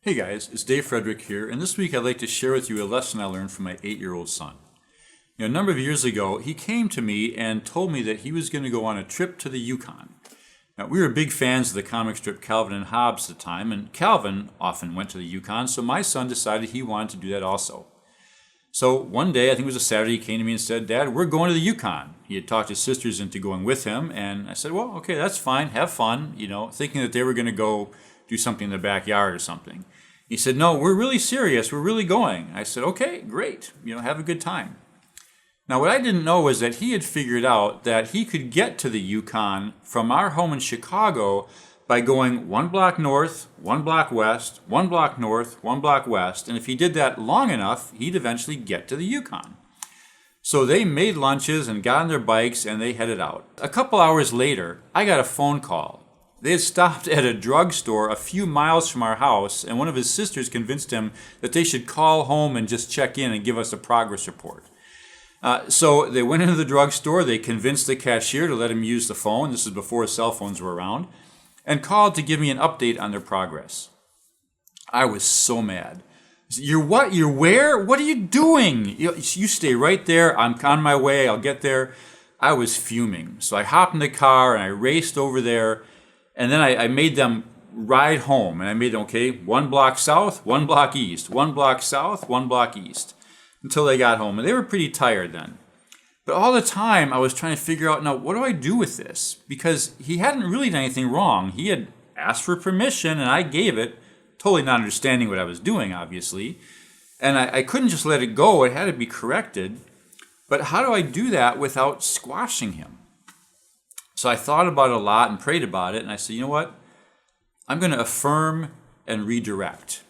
Hey guys, it's Dave Frederick here, and this week I'd like to share with you a lesson I learned from my 8-year-old son. A number of years ago, he came to me and told me that he was going to go on a trip to the Yukon. Now, we were big fans of the comic strip Calvin and Hobbes at the time, and Calvin often went to the Yukon, so my son decided he wanted to do that also. So one day, I think it was a Saturday, he came to me and said, "Dad, we're going to the Yukon." He had talked his sisters into going with him, and I said, "Well, okay, that's fine, have fun," thinking that they were going to go do something in the backyard or something. He said, "No, we're really serious, we're really going." I said, "Okay, great, have a good time." Now, what I didn't know was that he had figured out that he could get to the Yukon from our home in Chicago by going 1 block north, 1 block west, 1 block north, 1 block west, and if he did that long enough, he'd eventually get to the Yukon. So they made lunches and got on their bikes and they headed out. A couple hours later, I got a phone call. They had stopped at a drugstore a few miles from our house, and one of his sisters convinced him that they should call home and just check in and give us a progress report. So they went into the drugstore, they convinced the cashier to let him use the phone, this is before cell phones were around, and called to give me an update on their progress. I was so mad. "You're what? You're where? What are you doing? You stay right there, I'm on my way, I'll get there." I was fuming. So I hopped in the car and I raced over there. And then I made them ride home, and I made them, 1 block south, 1 block east, 1 block south, 1 block east, until they got home. And they were pretty tired then. But all the time, I was trying to figure out, now, what do I do with this? Because he hadn't really done anything wrong. He had asked for permission, and I gave it, totally not understanding what I was doing, obviously. And I couldn't just let it go. It had to be corrected. But how do I do that without squashing him? So I thought about it a lot and prayed about it, and I said, you know what? I'm going to affirm and redirect.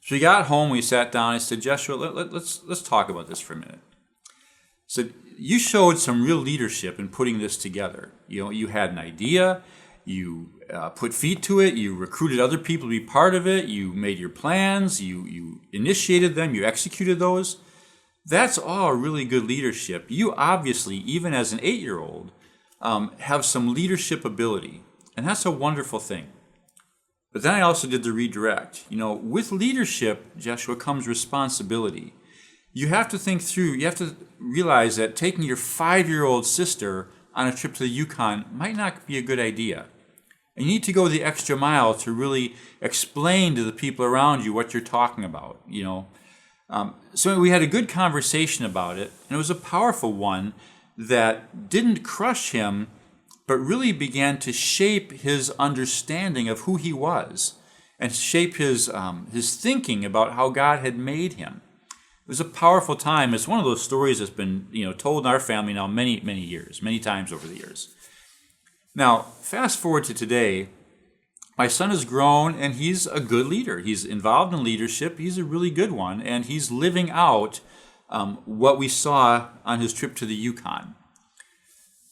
So we got home, we sat down, I said, "Joshua, let's talk about this for a minute." I said, "You showed some real leadership in putting this together. You had an idea, you put feet to it, you recruited other people to be part of it, you made your plans, you initiated them, you executed those. That's all really good leadership. You obviously, even as an 8-year-old, have some leadership ability, and that's a wonderful thing." But then I also did the redirect. With leadership, Joshua, comes responsibility. You have to think through, you have to realize that taking your 5-year-old sister on a trip to the Yukon might not be a good idea. And you need to go the extra mile to really explain to the people around you what you're talking about, So we had a good conversation about it, and it was a powerful one that didn't crush him, but really began to shape his understanding of who he was and shape his thinking about how God had made him. It was a powerful time. It's one of those stories that's been told in our family now many years, many times over the years. Now, fast forward to today, my son has grown and he's a good leader. He's involved in leadership. He's a really good one, and he's living out what we saw on his trip to the Yukon.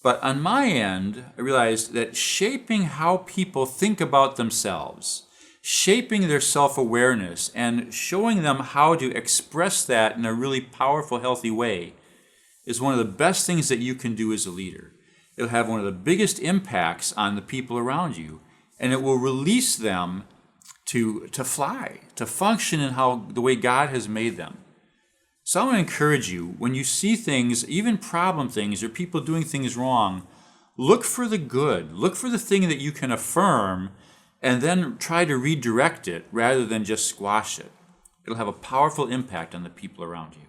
But on my end, I realized that shaping how people think about themselves, shaping their self-awareness, and showing them how to express that in a really powerful, healthy way is one of the best things that you can do as a leader. It'll have one of the biggest impacts on the people around you, and it will release them to fly, to function in the way God has made them. So I want to encourage you, when you see things, even problem things or people doing things wrong, look for the good. Look for the thing that you can affirm and then try to redirect it rather than just squash it. It'll have a powerful impact on the people around you.